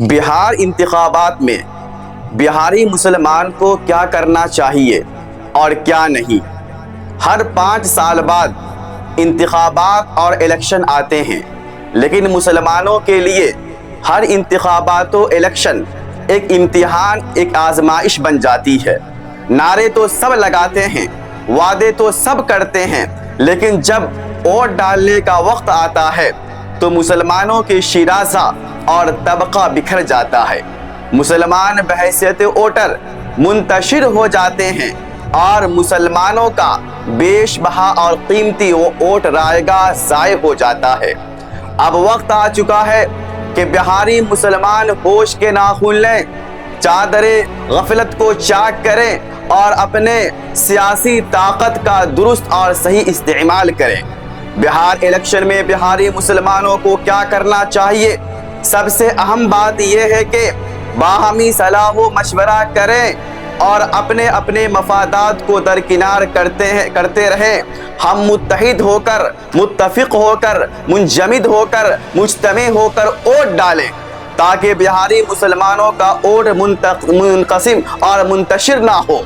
بہار انتخابات میں بہاری مسلمان کو کیا کرنا چاہیے اور کیا نہیں۔ ہر 5 سال بعد انتخابات اور الیکشن آتے ہیں، لیکن مسلمانوں کے لیے ہر انتخابات و الیکشن ایک امتحان، ایک آزمائش بن جاتی ہے۔ نعرے تو سب لگاتے ہیں، وعدے تو سب کرتے ہیں، لیکن جب ووٹ ڈالنے کا وقت آتا ہے تو مسلمانوں کی شیرازہ اور طبقہ بکھر جاتا ہے۔ مسلمان بحیثیت ووٹر منتشر ہو جاتے ہیں اور مسلمانوں کا بیش بہا اور قیمتی ووٹ رائے گاہ ضائع ہو جاتا ہے۔ اب وقت آ چکا ہے کہ بہاری مسلمان ہوش کے ناخن لیں، چادر غفلت کو چاک کریں اور اپنے سیاسی طاقت کا درست اور صحیح استعمال کریں۔ بہار الیکشن میں بہاری مسلمانوں کو کیا کرنا چاہیے؟ سب سے اہم بات یہ ہے کہ باہمی صلاح و مشورہ کریں اور اپنے مفادات کو درکنار کرتے رہیں۔ ہم متحد ہو کر، متفق ہو کر، منجمد ہو کر، مجتمع ہو کر ووٹ ڈالیں تاکہ بہاری مسلمانوں کا ووٹ منقسم اور منتشر نہ ہو۔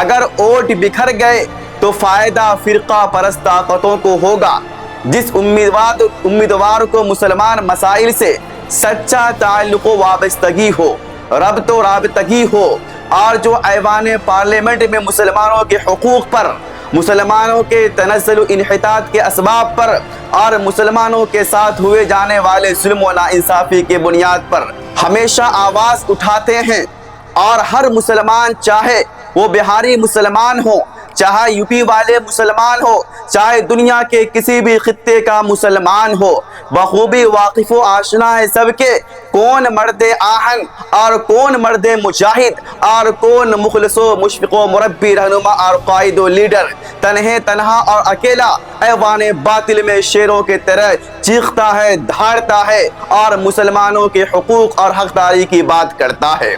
اگر ووٹ بکھر گئے تو فائدہ فرقہ پرست طاقتوں کو ہوگا۔ جس امیدوار کو مسلمان مسائل سے سچا تعلق و وابستگی ہو، ربط و رابطگی ہو، اور جو ایوان پارلیمنٹ میں مسلمانوں کے حقوق پر، مسلمانوں کے تنزل و انحطاط کے اسباب پر اور مسلمانوں کے ساتھ ہوئے جانے والے ظلم و ناانصافی کے بنیاد پر ہمیشہ آواز اٹھاتے ہیں، اور ہر مسلمان چاہے وہ بہاری مسلمان ہو، چاہے یو پی والے مسلمان ہو، چاہے دنیا کے کسی بھی خطے کا مسلمان ہو، بخوبی واقف و آشنا ہے سب کے کون مرد آہن اور کون مرد مجاہد اور کون مخلص و مشفق و مربی رہنما اور قائد و لیڈر، تنہا اور اکیلا ایوان باطل میں شیروں کے طرح چیختا ہے، دھاڑتا ہے اور مسلمانوں کے حقوق اور حقداری کی بات کرتا ہے،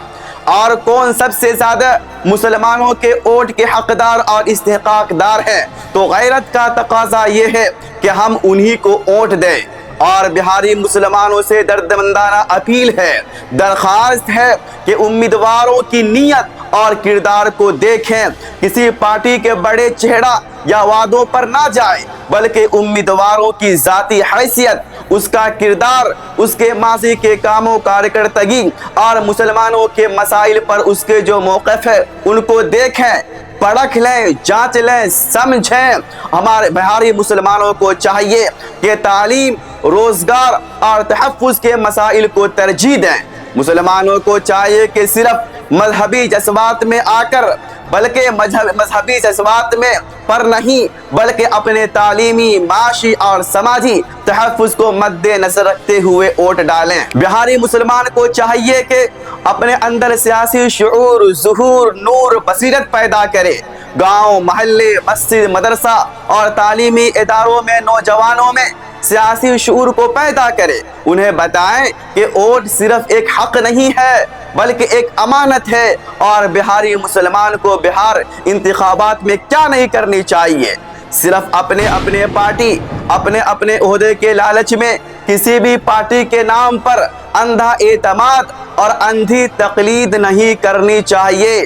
اور کون سب سے زیادہ مسلمانوں کے ووٹ کے حقدار اور استحقاق دار ہے۔ تو غیرت کا تقاضا یہ ہے کہ ہم انہی کو ووٹ دیں، اور بہاری مسلمانوں سے دردمندانہ اپیل ہے، درخواست ہے کہ امیدواروں کی نیت اور کردار کو دیکھیں، کسی پارٹی کے بڑے چہرہ یا وعدوں پر نہ جائیں، بلکہ امیدواروں کی ذاتی حیثیت، اس کا کردار، اس کے ماضی کے کاموں کارکردگی اور مسلمانوں کے مسائل پر اس کے جو موقف ہے ان کو دیکھیں، پرکھ لیں، جانچ لیں، سمجھیں۔ ہمارے بہاری مسلمانوں کو چاہیے کہ تعلیم، روزگار اور تحفظ کے مسائل کو ترجیح دیں۔ مسلمانوں کو چاہیے کہ صرف مذہبی جذبات میں آ کر، بلکہ مذہبی جذبات میں پر نہیں، بلکہ اپنے تعلیمی، معاشی اور سماجی تحفظ کو مد نظر رکھتے ہوئے ووٹ ڈالیں۔ بہاری مسلمان کو چاہیے کہ اپنے اندر سیاسی شعور، ظہور، نور، بصیرت پیدا کرے۔ گاؤں، محلے، مسجد، مدرسہ اور تعلیمی اداروں میں نوجوانوں میں سیاسی شعور کو پیدا کرے، انہیں بتائیں کہ ووٹ صرف ایک حق نہیں ہے بلکہ ایک امانت ہے، اور بہاری مسلمان کو بہار انتخابات میں کیا نہیں کرنی چاہیے۔ صرف اپنے پارٹی، اپنے عہدے کے لالچ میں کسی بھی پارٹی کے نام پر اندھا اعتماد اور اندھی تقلید نہیں کرنی چاہیے۔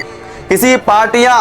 کسی پارٹیاں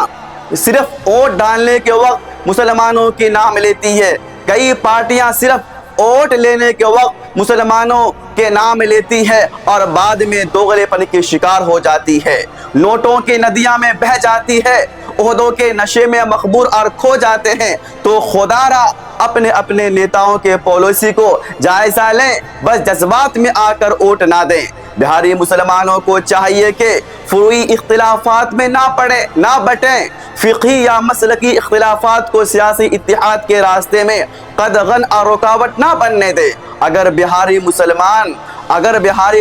صرف ووٹ ڈالنے کے وقت مسلمانوں کے نام لیتی ہے، کئی پارٹیاں صرف ووٹ لینے کے وقت مسلمانوں کے نام لیتی ہے اور بعد میں دوغلے پن کی شکار ہو جاتی ہے، نوٹوں کی ندیاں میں بہہ جاتی ہے، عہدوں کے نشے میں مخبور اور کھو جاتے ہیں۔ تو خدا را اپنے نیتاؤں کے پالیسی کو جائزہ لیں، بس جذبات میں آ کر ووٹ نہ دیں۔ بہاری مسلمانوں کو چاہیے کہ فروعی اختلافات میں نہ بٹیں، فقہی یا مسلکی اختلافات کو سیاسی اتحاد کے راستے میں قدغن اور رکاوٹ نہ بننے دے۔ اگر بہاری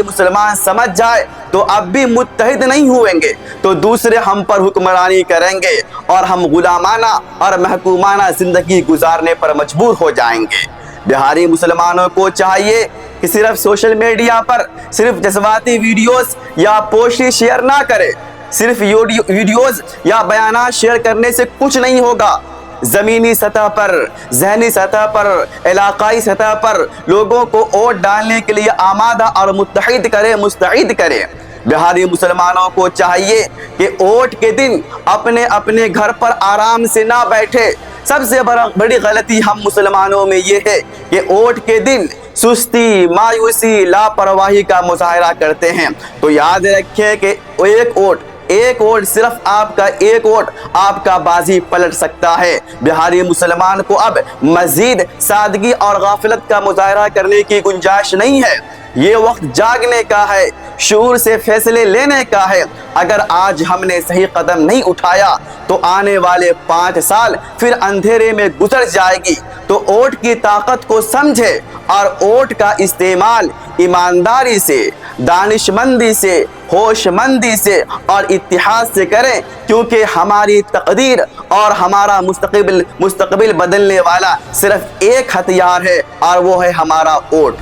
مسلمان سمجھ جائے تو اب بھی متحد نہیں ہوئیں گے تو دوسرے ہم پر حکمرانی کریں گے اور ہم غلامانہ اور محکومانہ زندگی گزارنے پر مجبور ہو جائیں گے۔ بہاری مسلمانوں کو چاہیے کہ صرف سوشل میڈیا پر صرف جذباتی ویڈیوز یا پوسٹیں شیئر نہ کرے۔ صرف ویڈیوز یا بیانات شیئر کرنے سے کچھ نہیں ہوگا۔ زمینی سطح پر، ذہنی سطح پر، علاقائی سطح پر لوگوں کو ووٹ ڈالنے کے لیے آمادہ اور متحد کرے، مستعد کرے۔ بہاری مسلمانوں کو چاہیے کہ ووٹ کے دن اپنے اپنے گھر پر آرام سے نہ بیٹھے۔ سب سے بڑی غلطی ہم مسلمانوں میں یہ ہے کہ ووٹ کے دن سستی، مایوسی، لاپرواہی کا مظاہرہ کرتے ہیں۔ تو یاد رکھیں کہ ایک ووٹ صرف آپ کا ایک ووٹ آپ کا بازی پلٹ سکتا ہے۔ بہاری مسلمان کو اب مزید سادگی اور غفلت کا مظاہرہ کرنے کی گنجائش نہیں ہے۔ یہ وقت جاگنے کا ہے، شعور سے فیصلے لینے کا ہے۔ اگر آج ہم نے صحیح قدم نہیں اٹھایا تو آنے والے 5 سال پھر اندھیرے میں گزر جائے گی۔ تو ووٹ کی طاقت کو سمجھے اور ووٹ کا استعمال ایمانداری سے، دانش مندی سے، ہوش مندی سے اور اتحاد سے کریں، کیونکہ ہماری تقدیر اور ہمارا مستقبل بدلنے والا صرف ایک ہتھیار ہے اور وہ ہے ہمارا ووٹ۔